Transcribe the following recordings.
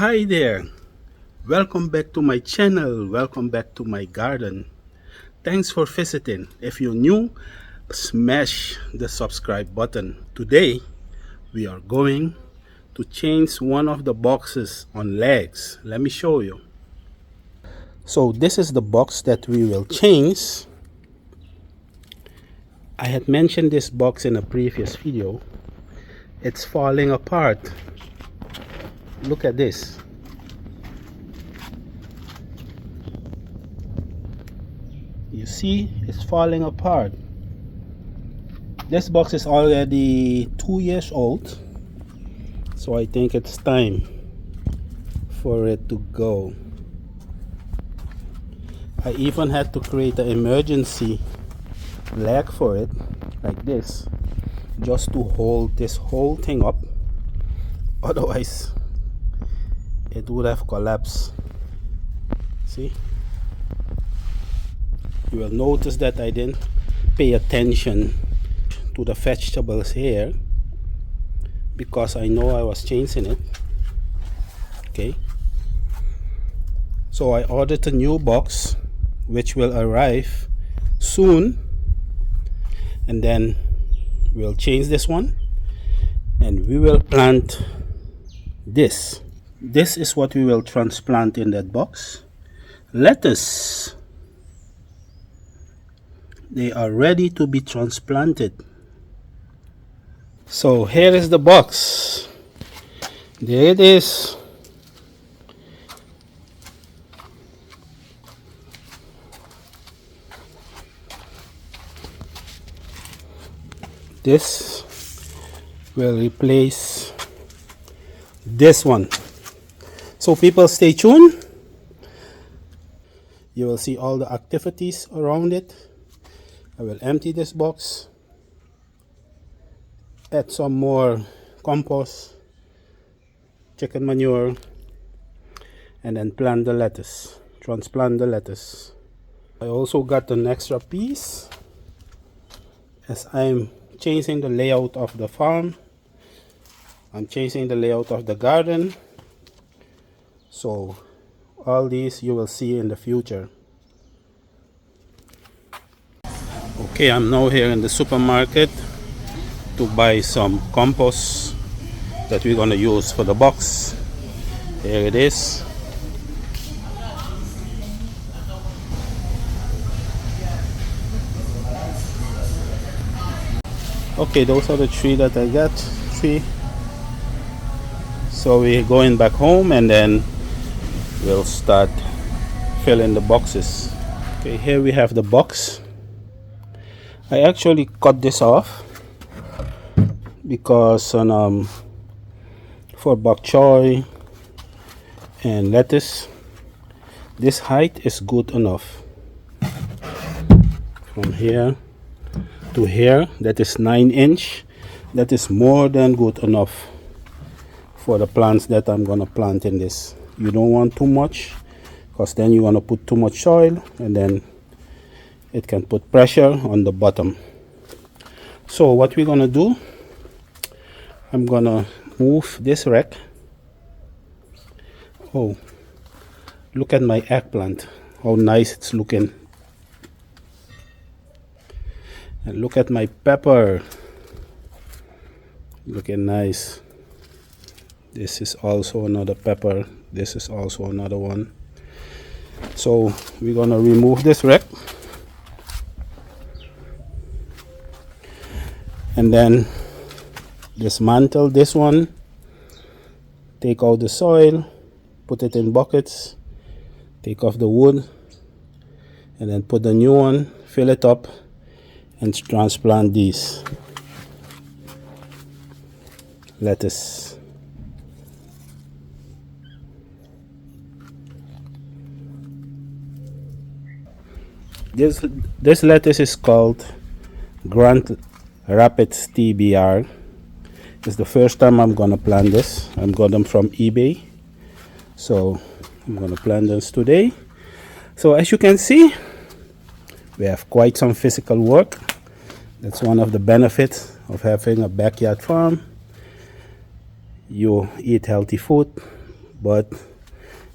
Hi there, welcome back to my channel, welcome back to my garden. Thanks for visiting. If you're new, smash the subscribe button. Today we are going to change one of the boxes on legs. Let me show you. So this is the box that we will change. I had mentioned this box in a previous video. It's falling apart. Look at this. You see, it's falling apart. This box is already 2 years old, so I think it's time for it to go. I even had to create an emergency leg for it, like this, just to hold this whole thing up. Otherwise, it would have collapsed. See? You will notice that I didn't pay attention to the vegetables here because I know I was changing it. Okay, so I ordered a new box which will arrive soon, and then we'll change this one and we will plant this. This is what we will transplant in that box. Lettuce. They are ready to be transplanted. So here is the box. There it is. This will replace this one. So people, stay tuned. You will see all the activities around it. I will empty this box, add some more compost, chicken manure, and then plant the lettuce, transplant the lettuce. I also got an extra piece as I'm changing the layout of the farm. I'm changing the layout of the garden. So all these you will see in the future. Okay, I'm now here in the supermarket to buy some compost that we're gonna use for the box. Here it is. Okay, those are the three that I got. Three. So we're going back home and then we'll start filling the boxes. Okay, here we have the box. I actually cut this off because for bok choy and lettuce, this height is good enough. From here to here, that is 9 inch. That is more than good enough for the plants that I'm gonna plant in this. You don't want too much, because then you're gonna put too much soil and then it can put pressure on the bottom. So what we're gonna do, I'm gonna move this rack. Oh, look at my eggplant, how nice it's looking. And look at my pepper, looking nice. This is also another pepper. This is also another one. So we're gonna remove this rack and then dismantle this one, take out the soil, put it in buckets, take off the wood, and then put the new one, fill it up, and transplant these lettuce. This lettuce is called Grand Rapids TBR. It's the first time I'm gonna plant this. I got them from eBay, so I'm gonna plant this today. So as you can see, we have quite some physical work. That's one of the benefits of having a backyard farm. You eat healthy food, but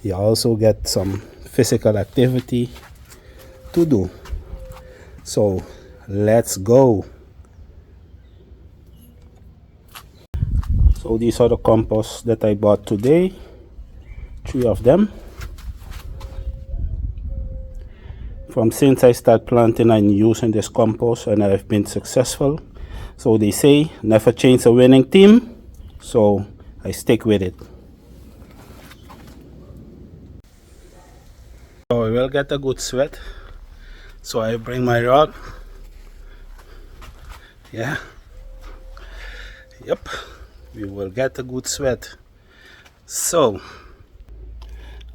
you also get some physical activity to do. So let's go. So these are the composts that I bought today, 3 of them. From since I start planting, I'm using this compost and I've been successful. So they say never change a winning team, so I stick with it. So I will get a good sweat, so I bring my rod. Yeah, yep, we will get a good sweat. So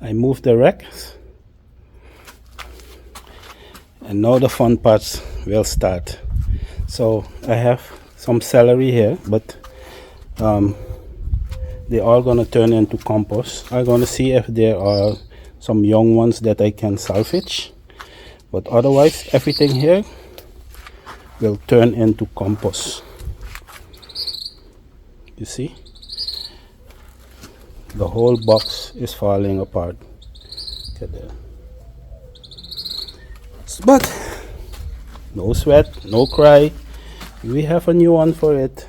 I move the rack, and now the fun parts will start. So I have some celery here, but they are gonna turn into compost. I'm gonna see if there are some young ones that I can salvage, but otherwise everything here will turn into compost. You see, the whole box is falling apart. Look at that. But no sweat, no cry, we have a new one for it.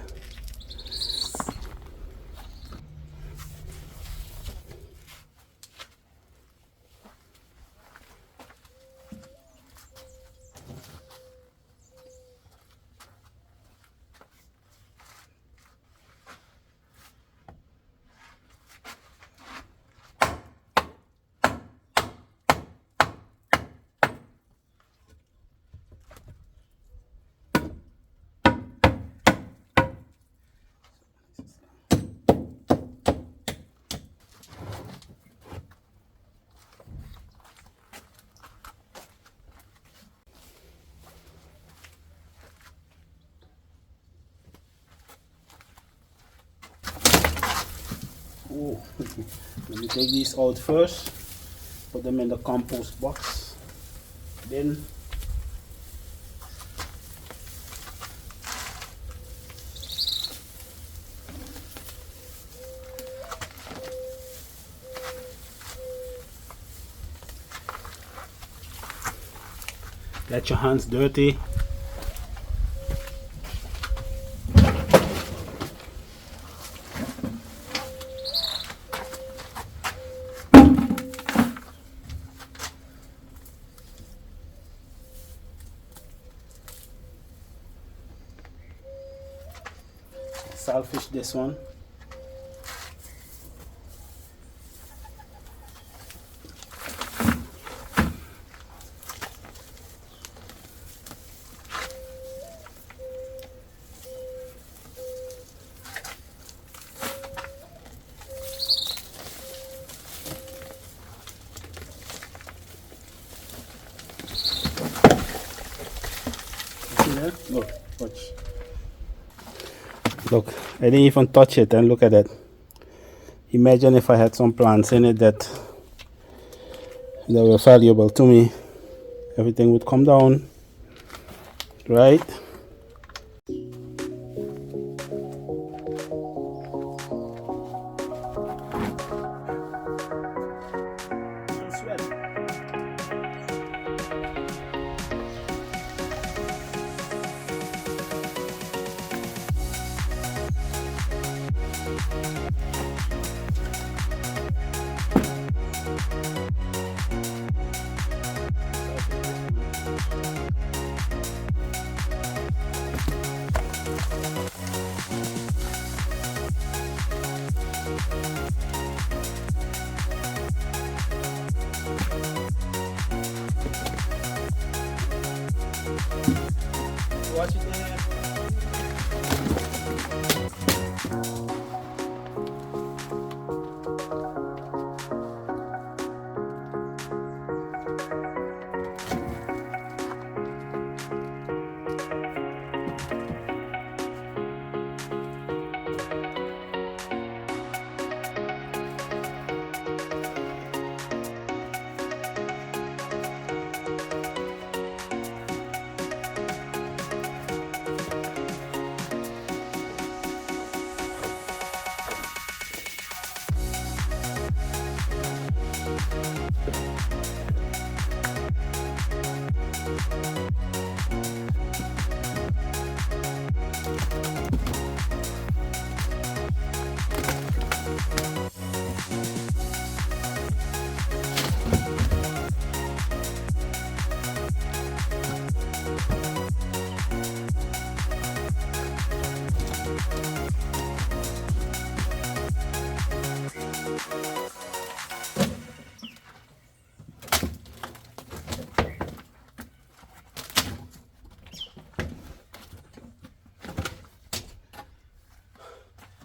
Oh, let me take these out first, put them in the compost box, bin. Get your hands dirty. Salvage this one. See there? Look, watch. Look, I didn't even touch it, and look at that. Imagine if I had some plants in it that were valuable to me. Everything would come down, right? Watch it there.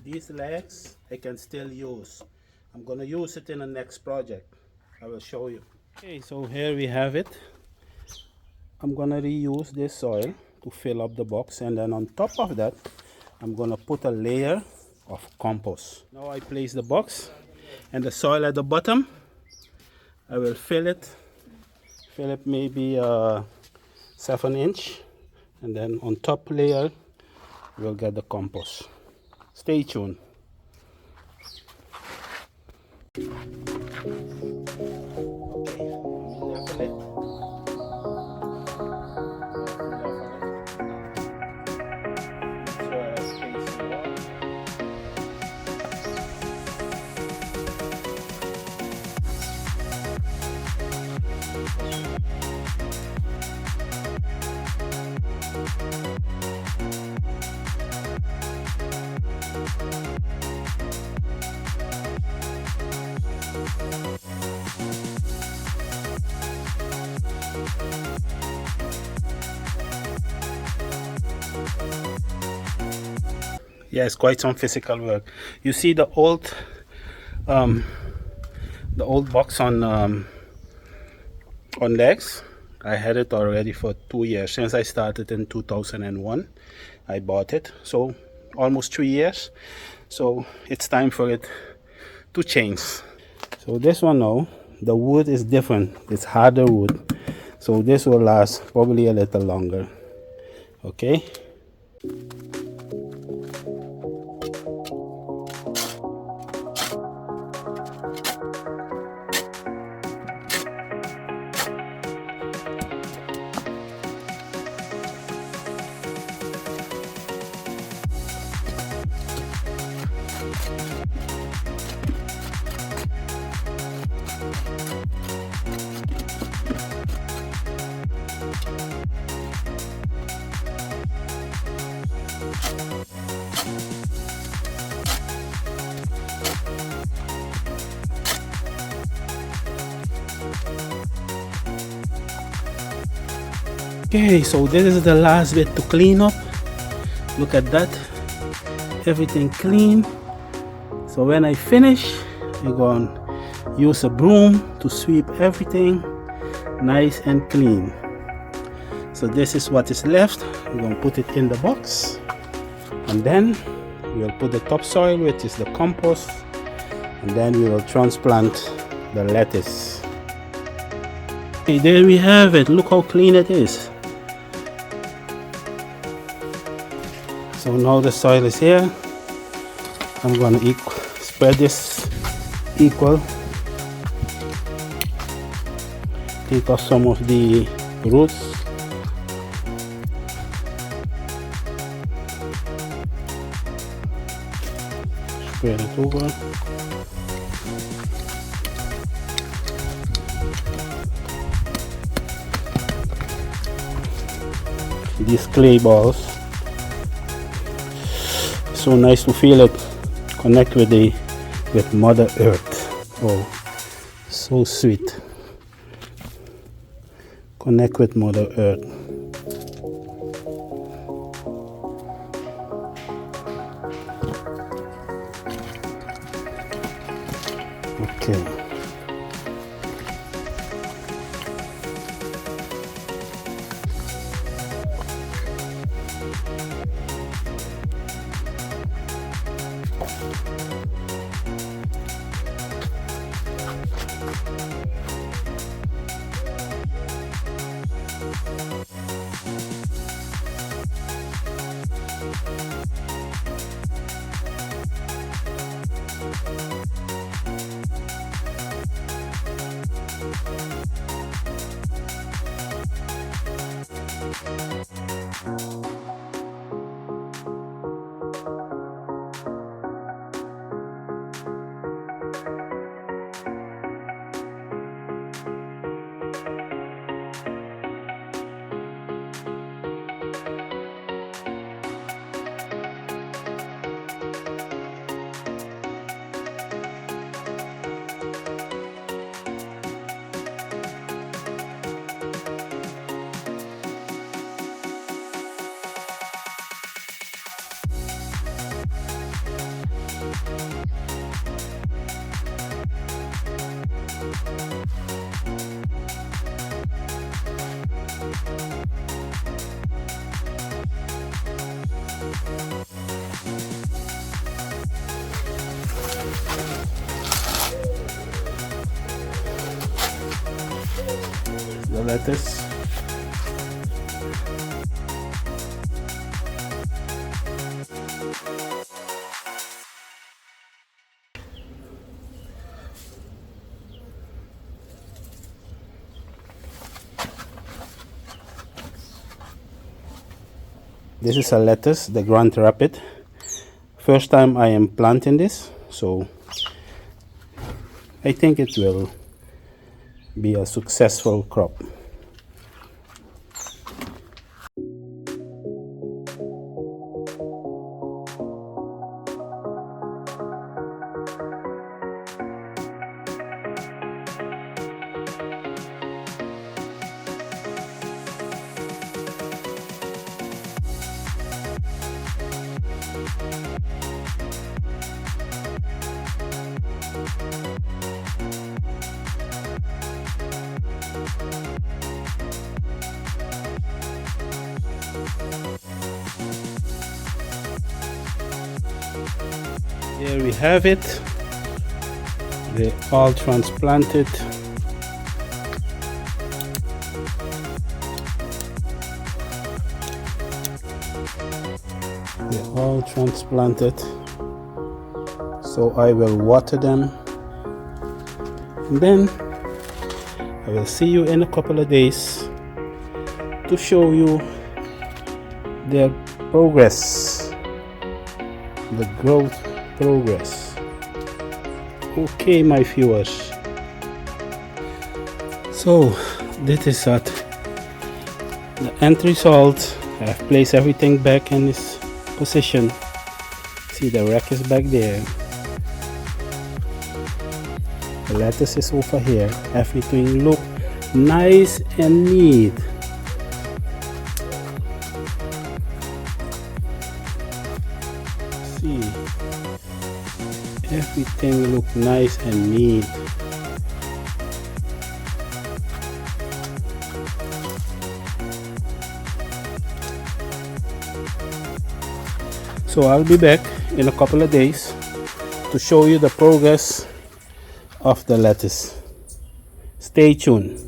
these legs I can still use. I'm gonna use it in the next project. I will show you. Okay, so here we have it. I'm gonna reuse this soil to fill up the box, and then on top of that I'm gonna put a layer of compost. Now I place the box and the soil at the bottom. I will fill it maybe 7 inch, and then on top layer we'll get the compost. Stay tuned. Okay, level it. Yeah, it's quite some physical work. You see the old box on legs. I had it already for 2 years. Since I started in 2001 I bought it, so almost 3 years. So it's time for it to change. So this one now, the wood is different. It's harder wood, so this will last probably a little longer. Okay. Okay, so this is the last bit to clean up. Look at that, everything clean. So when I finish, I'm going to use a broom to sweep everything nice and clean. So this is what is left. We're going to put it in the box, and then we'll put the topsoil, which is the compost, and then we will transplant the lettuce. Okay, there we have it. Look how clean it is. So now the soil is here. I'm going to spread this equal. Take off some of the roots. Spread it over. These clay balls, so nice to feel it connect with Mother Earth. Oh, so sweet. Connect with Mother Earth. Okay. lettuce. This is a lettuce, the Grand Rapid. First time I am planting this, so I think it will be a successful crop. Here we have it. They all transplanted. They're all transplanted. So I will water them. And then I will see you in a couple of days to show you their progress, the growth progress. Okay, my viewers, so this is at the end result. I have placed everything back in its position. See, the rack is back there, the lettuce is over here. Everything look nice and neat. See, everything look nice and neat. So I'll be back in a couple of days to show you the progress of the lettuce. Stay tuned.